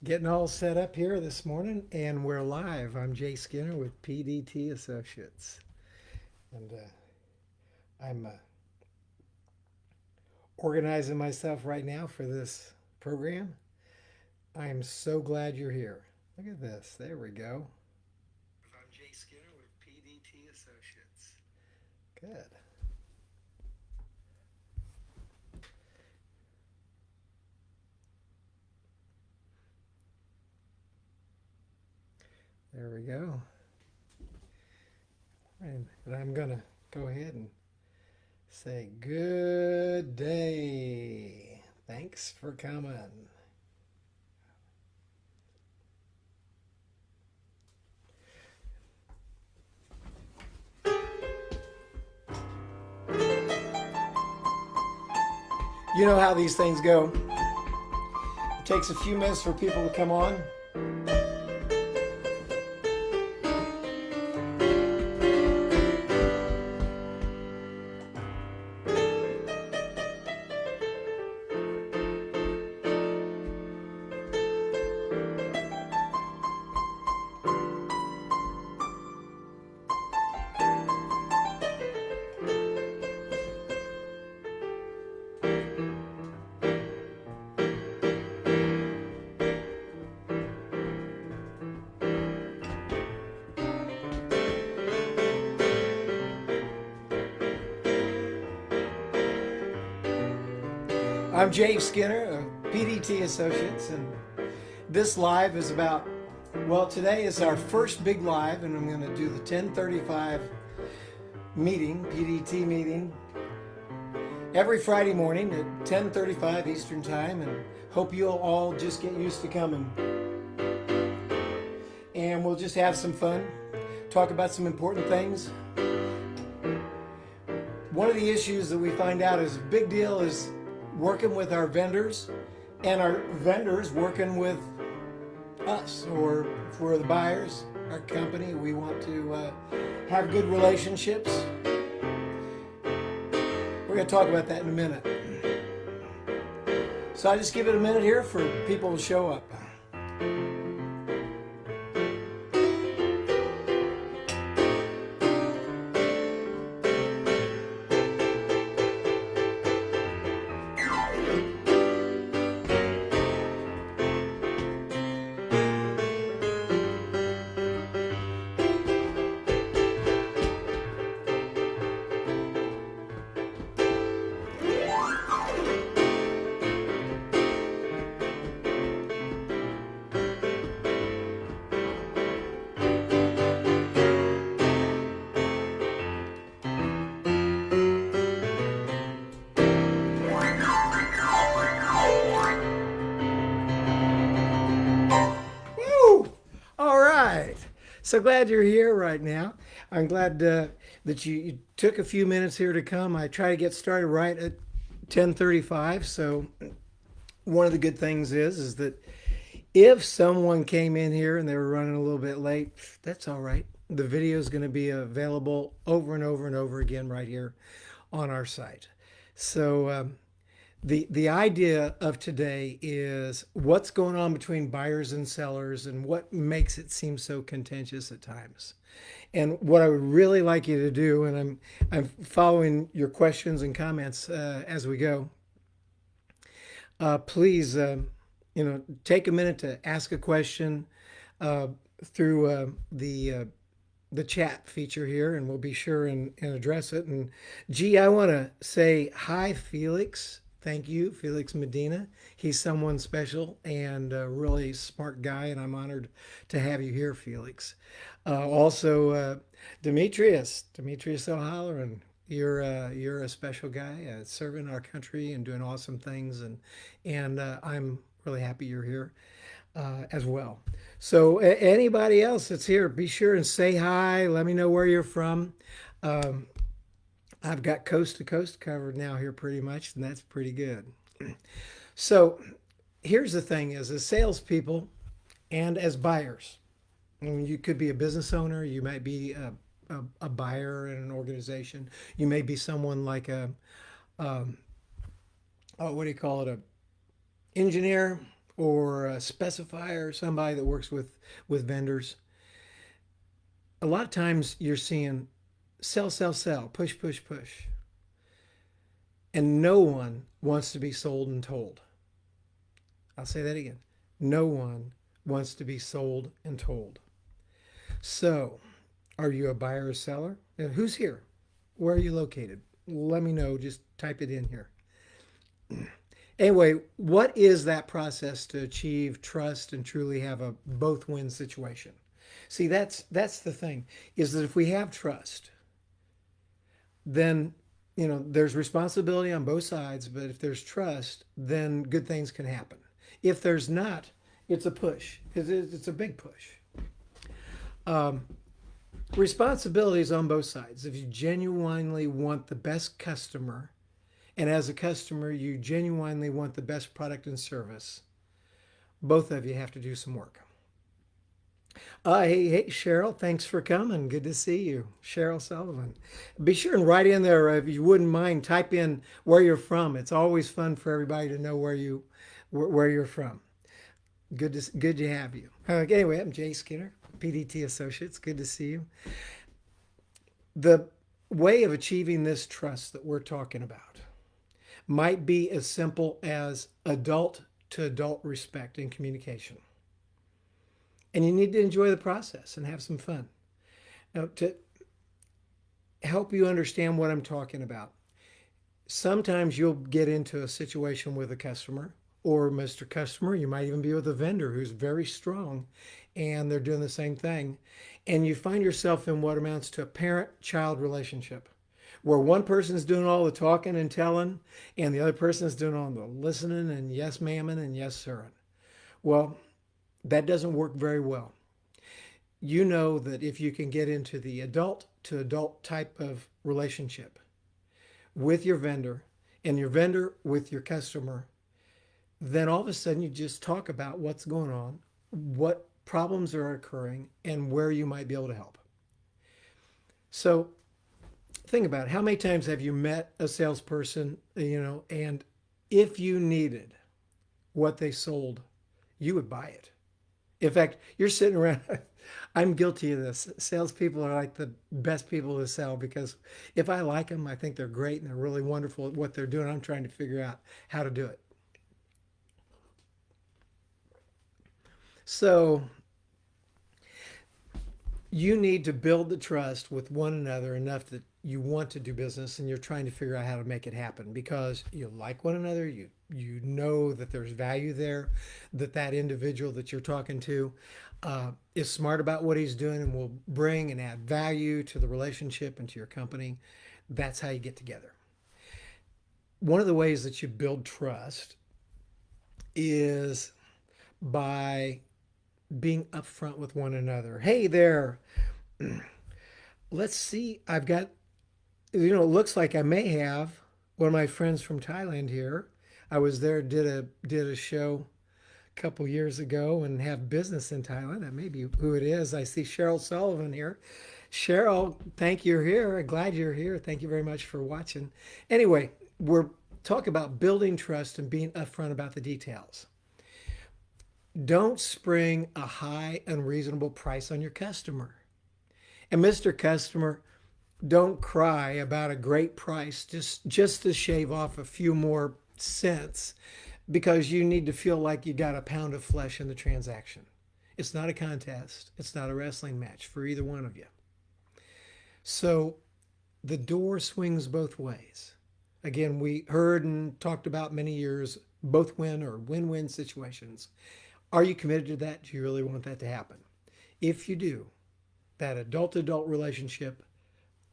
Getting all set up here this morning, and we're live. I'm Jay Skinner with PDT Associates, and I'm organizing myself right now for this program. I am so glad you're here. Look at this. There we go. I'm Jay Skinner with PDT Associates. Good. There we go. And I'm going to go ahead and say good day. Thanks for coming. You know how these things go. It takes a few minutes for people to come on. I'm Jay Skinner of PDT Associates, and this live is about, well, today is our first big live, and I'm going to do the 10:35 meeting, PDT meeting, every Friday morning at 10:35 Eastern Time, and hope you'll all just get used to coming. And we'll just have some fun, talk about some important things. One of the issues that we find out is a big deal is working with our vendors and our vendors working with us, or if we're the buyers, our company, we want to have good relationships. We're going to talk about that in a minute. So I just give it a minute here for people to show up. So glad you're here right now. I'm glad that you took a few minutes here to come. I try to get started right at 10:35. So one of the good things is that if someone came in here and they were running a little bit late, that's all right. The video is going to be available over and over and over again right here on our site. So the idea of today is what's going on between buyers and sellers and what makes it seem so contentious at times. And what I would really like you to do, and I'm following your questions and comments as we go. Please, take a minute to ask a question uh, through the chat feature here, and we'll be sure and address it. And gee, I want to say hi, Felix. Thank you, Felix Medina. He's someone special and a really smart guy, and I'm honored to have you here, Felix. Also, Demetrius O'Halloran. You're a special guy, serving our country and doing awesome things, and I'm really happy you're here as well. So anybody else that's here, be sure and say hi. Let me know where you're from. Um, I've got coast to coast covered now here pretty much, and that's pretty good. So here's the thing: is as salespeople and as buyers, I mean, you could be a business owner, you might be a buyer in an organization, you may be someone like a what do you call it, a engineer, or a specifier, somebody that works with vendors, a lot of times you're seeing sell, sell, sell, push, push, push. And no one wants to be sold and told. I'll say that again. No one wants to be sold and told. So, are you a buyer or seller? And who's here? Where are you located? Let me know. Just type it in here. Anyway, what is that process to achieve trust and truly have a both win situation? See, that's the thing, is that if we have trust, then there's responsibility on both sides, but if there's trust, then good things can happen. If there's not, it's a push. It's a big push. Responsibility is on both sides. If you genuinely want the best customer, and as a customer, you genuinely want the best product and service, both of you have to do some work. Hey, Cheryl, thanks for coming. Good to see you. Cheryl Sullivan. Be sure and write in there, if you wouldn't mind, type in where you're from. It's always fun for everybody to know where you're from. Good to have you. Anyway, I'm Jay Skinner, PDT Associates. Good to see you. The way of achieving this trust that we're talking about might be as simple as adult to adult respect and communication. And you need to enjoy the process and have some fun. Now, to help you understand what I'm talking about, sometimes you'll get into a situation with a customer or Mr. Customer. You might even be with a vendor who's very strong and they're doing the same thing. And you find yourself in what amounts to a parent-child relationship where one person's doing all the talking and telling and the other person's doing all the listening and yes ma'aming and yes sirring. Well, that doesn't work very well. You know that if you can get into the adult to adult type of relationship with your vendor and your vendor with your customer, then all of a sudden you just talk about what's going on, what problems are occurring, and where you might be able to help. So think about it. How many times have you met a salesperson, and if you needed what they sold, you would buy it. In fact, you're sitting around, I'm guilty of this. Salespeople are like the best people to sell because if I like them, I think they're great and they're really wonderful at what they're doing. I'm trying to figure out how to do it. So you need to build the trust with one another enough that you want to do business and you're trying to figure out how to make it happen because you like one another, you know that there's value there, that individual that you're talking to is smart about what he's doing and will bring and add value to the relationship and to your company. That's how you get together. One of the ways that you build trust is by being upfront with one another. Hey there, let's see, I've got, it looks like I may have one of my friends from Thailand here. I was there, did a show a couple years ago and have business in Thailand. That may be who it is. I see Cheryl Sullivan here. Cheryl, thank you're here. Glad you're here. Thank you very much for watching. Anyway, we're talking about building trust and being upfront about the details. Don't spring a high, unreasonable price on your customer. And Mr. Customer, don't cry about a great price just to shave off a few more cents because you need to feel like you got a pound of flesh in the transaction. It's not a contest. It's not a wrestling match for either one of you. So the door swings both ways. Again, we heard and talked about many years, both win or win-win situations. Are you committed to that? Do you really want that to happen? If you do, that adult-adult relationship,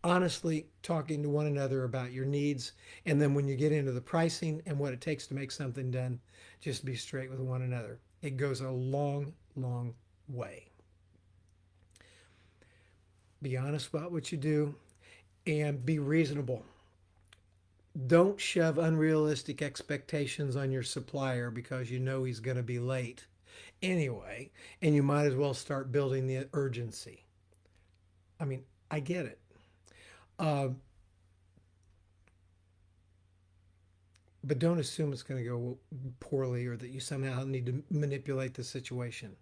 honestly talking to one another about your needs, and then when you get into the pricing and what it takes to make something done, just be straight with one another. It goes a long, long way. Be honest about what you do and be reasonable. Don't shove unrealistic expectations on your supplier because you know he's going to be late anyway, and you might as well start building the urgency. I mean, I get it. but don't assume it's going to go poorly or that you somehow need to manipulate the situation.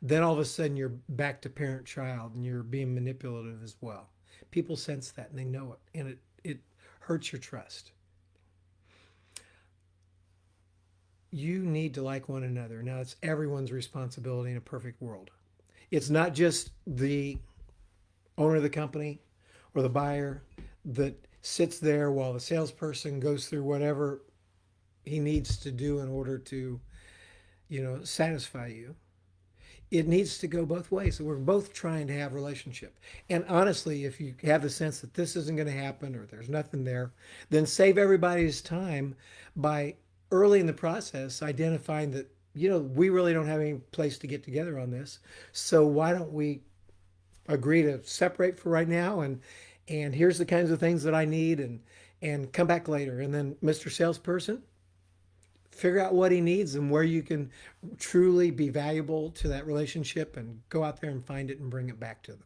Then all of a sudden you're back to parent child and you're being manipulative as well. People sense that and they know it, and it hurts your trust. You need to like one another. Now, it's everyone's responsibility in a perfect world. It's not just the owner of the company or the buyer that sits there while the salesperson goes through whatever he needs to do in order to, satisfy you. It needs to go both ways. So we're both trying to have a relationship. And honestly, if you have the sense that this isn't going to happen or there's nothing there, then save everybody's time by early in the process identifying that, we really don't have any place to get together on this. So why don't we agree to separate for right now, and here's the kinds of things that I need, and come back later. And then Mr. Salesperson, figure out what he needs and where you can truly be valuable to that relationship, and go out there and find it and bring it back to them.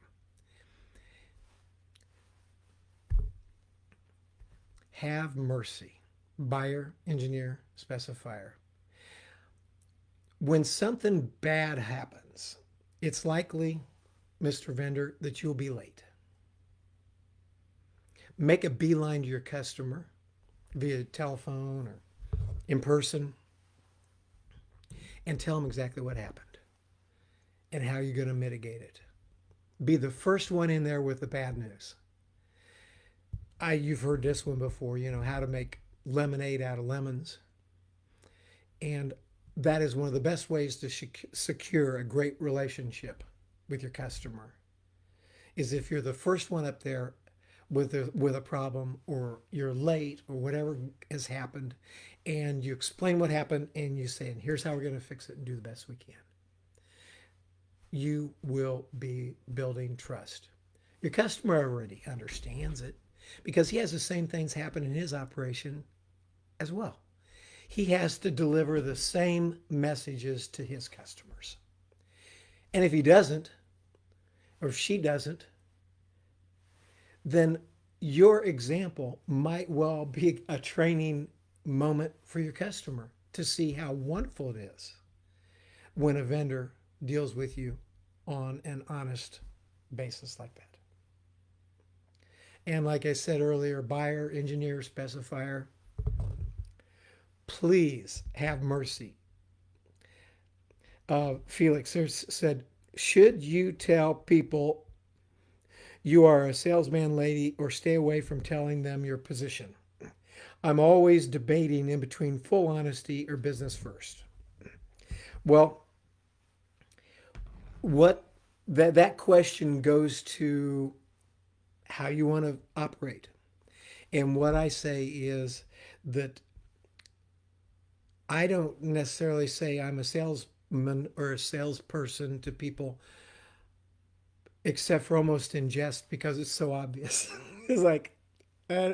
Have mercy. Buyer, engineer, specifier. When something bad happens, it's likely, Mr. Vendor, that you'll be late. Make a beeline to your customer via telephone or in person and tell them exactly what happened and how you're going to mitigate it. Be the first one in there with the bad news. You've heard this one before, how to make lemonade out of lemons. And that is one of the best ways to secure a great relationship with your customer, is if you're the first one up there with a problem, or you're late, or whatever has happened, and you explain what happened and you say, and here's how we're going to fix it and do the best we can. You will be building trust. Your customer already understands it because he has the same things happen in his operation as well. He has to deliver the same messages to his customers. And if he doesn't, or if she doesn't, then your example might well be a training moment for your customer to see how wonderful it is when a vendor deals with you on an honest basis like that. And like I said earlier, buyer, engineer, specifier, please have mercy. Felix said, should you tell people you are a salesman lady, or stay away from telling them your position? I'm always debating in between full honesty or business first. Well, what that question goes to how you want to operate. And what I say is that I don't necessarily say I'm a salesman or a salesperson to people, except for almost in jest, because it's so obvious. It's like I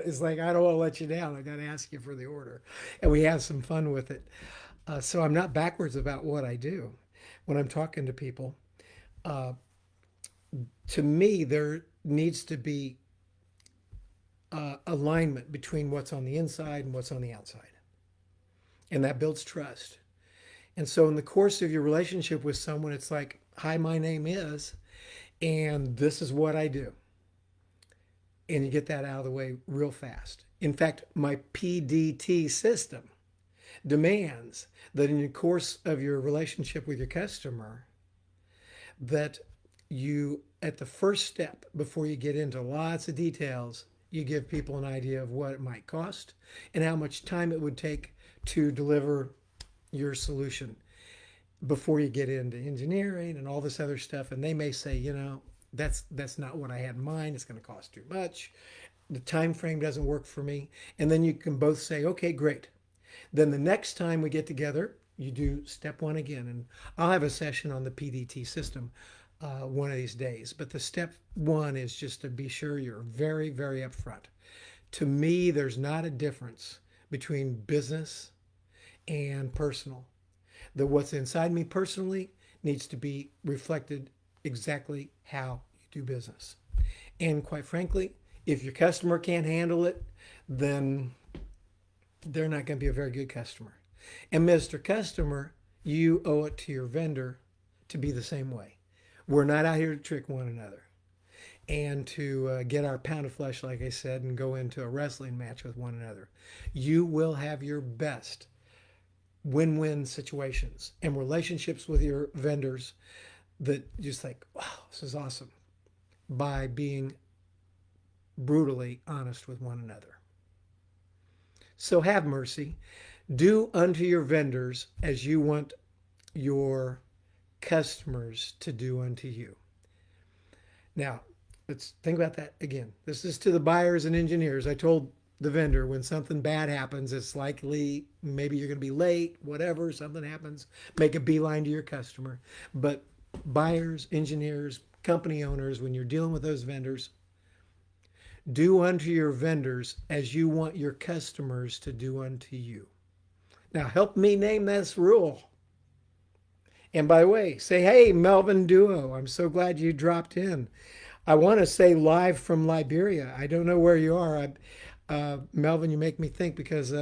don't want to let you down. I got to ask you for the order, and we have some fun with it. So I'm not backwards about what I do when I'm talking to people. To me, there needs to be alignment between what's on the inside and what's on the outside, and that builds trust. And so in the course of your relationship with someone, it's like, hi, my name is, and this is what I do. And you get that out of the way real fast. In fact, my PDT system demands that in the course of your relationship with your customer, that you, at the first step, before you get into lots of details, you give people an idea of what it might cost and how much time it would take to deliver your solution before you get into engineering and all this other stuff. And they may say, that's not what I had in mind. It's going to cost too much. The time frame doesn't work for me. And then you can both say, okay, great. Then the next time we get together, you do step one again. And I'll have a session on the PDT system one of these days. But the step one is just to be sure you're very, very upfront. To me, there's not a difference between business and personal. That what's inside me personally needs to be reflected exactly how you do business. And quite frankly, if your customer can't handle it, then they're not going to be a very good customer. And Mr. Customer, you owe it to your vendor to be the same way. We're not out here to trick one another and to get our pound of flesh, like I said, and go into a wrestling match with one another. You will have your best win-win situations and relationships with your vendors that just like, wow, this is awesome, by being brutally honest with one another. So have mercy. Do unto your vendors as you want your customers to do unto you. Now, let's think about that again. This is to the buyers and engineers. I told the vendor when something bad happens, it's likely maybe you're going to be late, whatever, something happens, make a beeline to your customer. But buyers, engineers, company owners, when you're dealing with those vendors, do unto your vendors as you want your customers to do unto you. Now, help me name this rule. And by the way, say, hey, Melvin Duo, I'm so glad you dropped in. I want to say live from Liberia. I don't know where you are. Melvin, you make me think because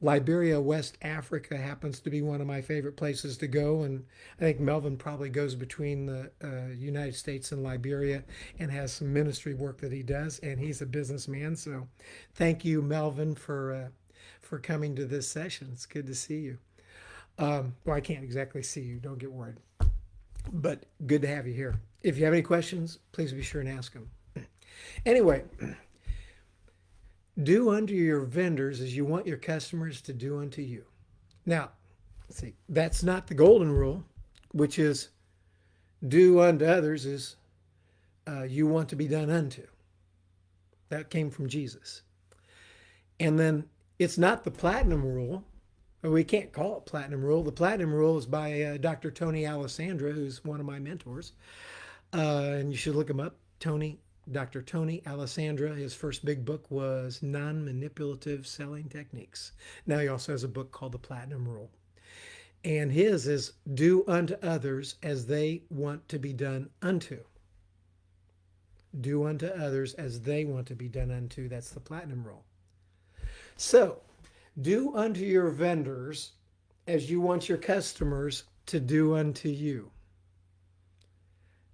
Liberia, West Africa happens to be one of my favorite places to go. And I think Melvin probably goes between the United States and Liberia and has some ministry work that he does. And he's a businessman. So thank you, Melvin, for coming to this session. It's good to see you. Well, I can't exactly see you. Don't get worried. But good to have you here. If you have any questions, please be sure and ask them. Anyway, do unto your vendors as you want your customers to do unto you. Now, see, that's not the golden rule, which is do unto others as you want to be done unto. That came from Jesus. And then it's not the platinum rule. We can't call it platinum rule. The platinum rule is by Dr. Tony Alessandra, who's one of my mentors. And you should look him up. Dr. Tony Alessandra. His first big book was Non-Manipulative Selling Techniques. Now he also has a book called The Platinum Rule. And his is do unto others as they want to be done unto. Do unto others as they want to be done unto. That's the platinum rule. So, do unto your vendors as you want your customers to do unto you.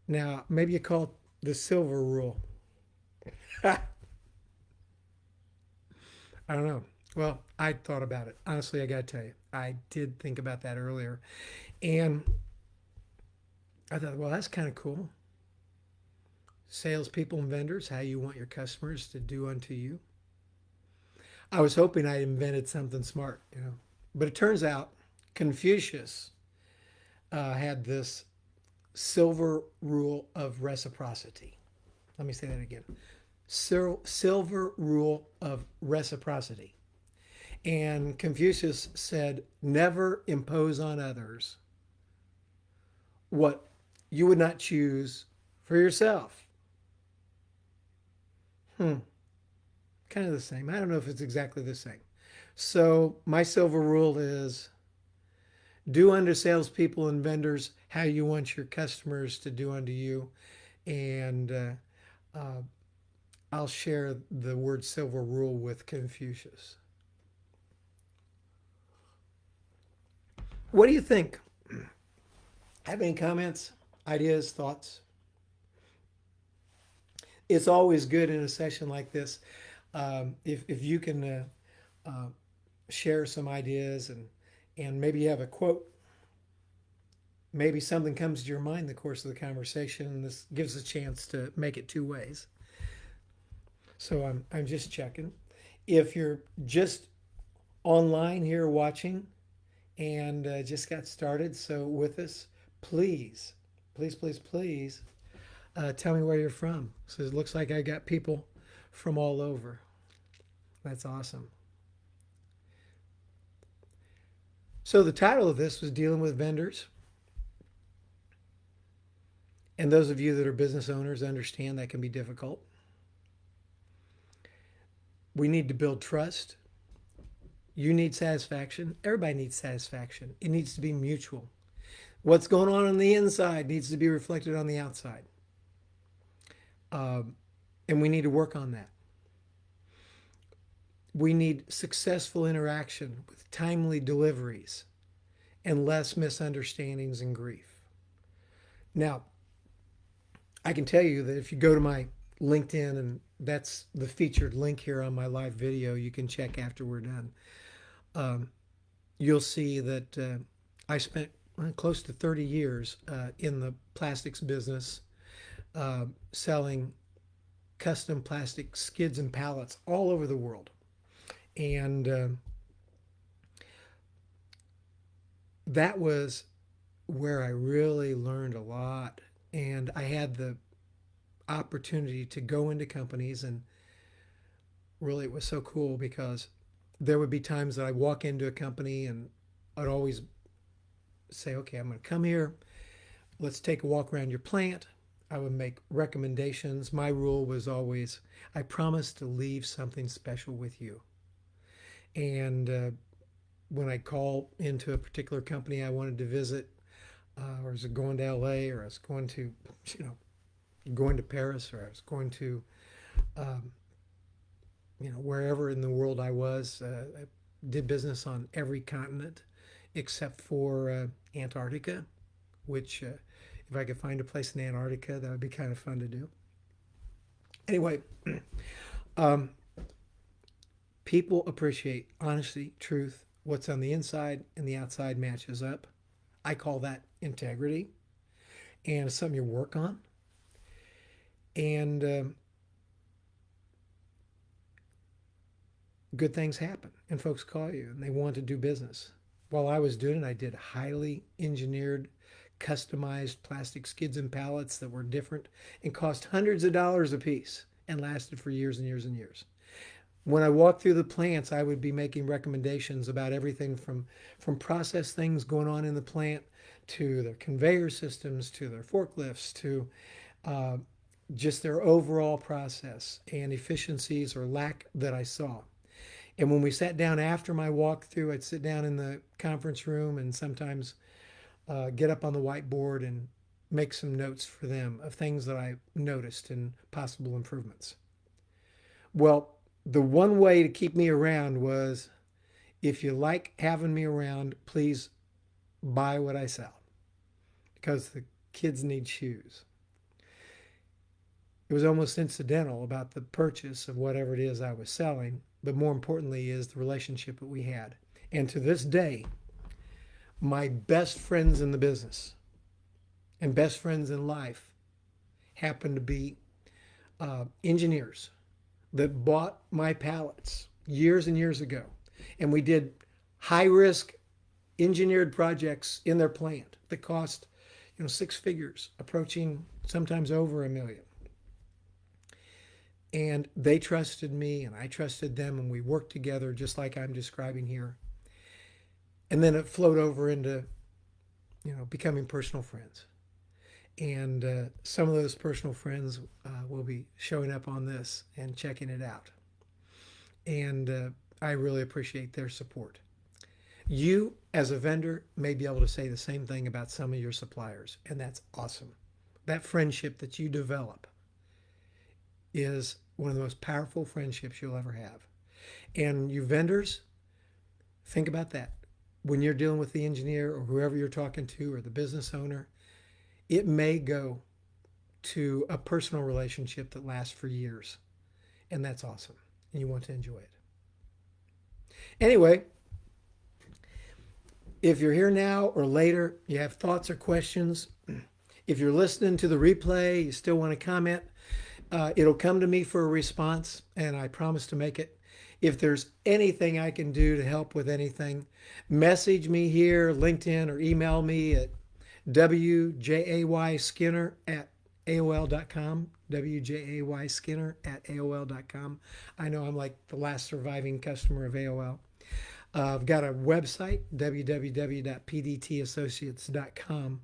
Now, maybe you call it the silver rule. I don't know. Well, I thought about it. Honestly, I got to tell you, I did think about that earlier. And I thought, well, that's kind of cool. Salespeople and vendors, how you want your customers to do unto you. I was hoping I invented something smart, but it turns out Confucius had this silver rule of reciprocity. Let me say that again. Silver rule of reciprocity. And Confucius said, never impose on others what you would not choose for yourself. Kind of the same. I don't know if it's exactly the same. So my silver rule is do unto salespeople and vendors how you want your customers to do unto you. And I'll share the word silver rule with Confucius. What do you think? Have any comments, ideas, thoughts? It's always good in a session like this if you can share some ideas and maybe you have a quote. Maybe something comes to your mind in the course of the conversation, and this gives a chance to make it two ways. So I'm just checking. If you're just online here watching and just got started, so with us, please tell me where you're from. So it looks like I got people from all over. That's awesome. So the title of this was Dealing with Vendors. And those of you that are business owners understand that can be difficult. We need to build trust. You need satisfaction. Everybody needs satisfaction. It needs to be mutual. What's going on the inside needs to be reflected on the outside. And we need to work on that. We need successful interaction with timely deliveries and less misunderstandings and grief. Now, I can tell you that if you go to my LinkedIn, and that's the featured link here on my live video, you can check after we're done. You'll see that I spent close to 30 years in the plastics business, selling custom plastic skids and pallets all over the world. And that was where I really learned a lot. And I had the opportunity to go into companies, and really it was so cool because there would be times that I'd walk into a company and I'd always say, okay, I'm going to come here. Let's take a walk around your plant. I would make recommendations. My rule was always, I promise to leave something special with you. And when I call into a particular company I wanted to visit, or I was going to LA, or I was going to, going to Paris, or I was going to, wherever in the world I was, I did business on every continent except for Antarctica, which if I could find a place in Antarctica, that would be kind of fun to do. Anyway, people appreciate honesty, truth, what's on the inside and the outside matches up. I call that integrity, and it's something you work on. And good things happen, and folks call you and they want to do business. While I was doing it, I did highly engineered, customized plastic skids and pallets that were different and cost hundreds of dollars a piece and lasted for years and years and years. When I walked through the plants, I would be making recommendations about everything from process things going on in the plant to their conveyor systems, to their forklifts, to just their overall process and efficiencies or lack that I saw. And when we sat down after my walkthrough, I'd sit down in the conference room and sometimes get up on the whiteboard and make some notes for them of things that I noticed and possible improvements. Well, the one way to keep me around was, if you like having me around, please buy what I sell, because the kids need shoes. It was almost incidental about the purchase of whatever it is I was selling, but more importantly is the relationship that we had. And to this day, my best friends in the business and best friends in life happen to be engineers that bought my pallets years and years ago. And we did high risk engineered projects in their plant that cost, six figures, approaching sometimes over $1 million. And they trusted me and I trusted them, and we worked together just like I'm describing here. And then it flowed over into, becoming personal friends. And some of those personal friends will be showing up on this and checking it out. And I really appreciate their support. You, as a vendor, may be able to say the same thing about some of your suppliers, and that's awesome. That friendship that you develop is one of the most powerful friendships you'll ever have. And you vendors, think about that. When you're dealing with the engineer or whoever you're talking to or the business owner, it may go to a personal relationship that lasts for years. And that's awesome. And you want to enjoy it. Anyway, if you're here now or later, you have thoughts or questions, if you're listening to the replay, you still want to comment, it'll come to me for a response, and I promise to make it. If there's anything I can do to help with anything, message me here, LinkedIn, or email me at wjayskinner@aol.com, wjayskinner@aol.com. I know I'm like the last surviving customer of AOL. I've got a website, www.pdtassociates.com.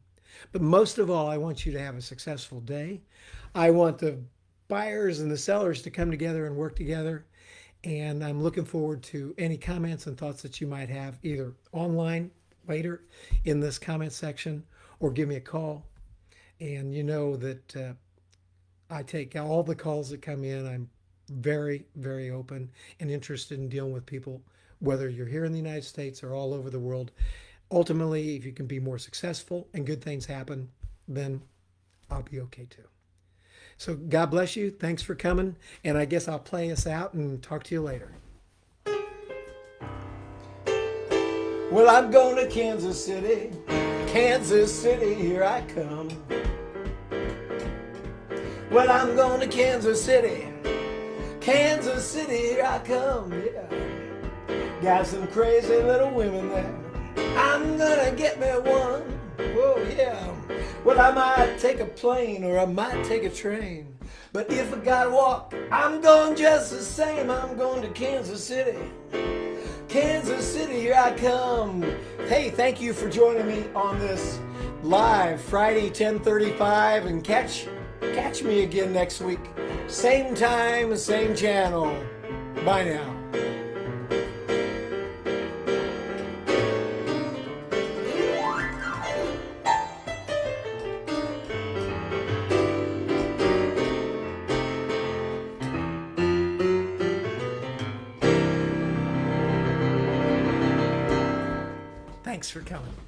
But most of all, I want you to have a successful day. I want the buyers and the sellers to come together and work together. And I'm looking forward to any comments and thoughts that you might have, either online later in this comment section, or give me a call. And you know that I take all the calls that come in. I'm very, very open and interested in dealing with people, whether you're here in the United States or all over the world. Ultimately, if you can be more successful and good things happen, then I'll be okay too. So God bless you. Thanks for coming. And I guess I'll play us out and talk to you later. Well, I'm going to Kansas City. Kansas City, here I come. Well, I'm going to Kansas City. Kansas City, here I come. Yeah. Got some crazy little women there. I'm gonna get me one. Whoa, yeah. Well, I might take a plane or I might take a train. But if I gotta walk, I'm going just the same. I'm going to Kansas City. Kansas City, here I come. Hey, thank you for joining me on this live Friday 10:35, and catch me again next week. Same time, same channel. Bye now. Thanks for coming.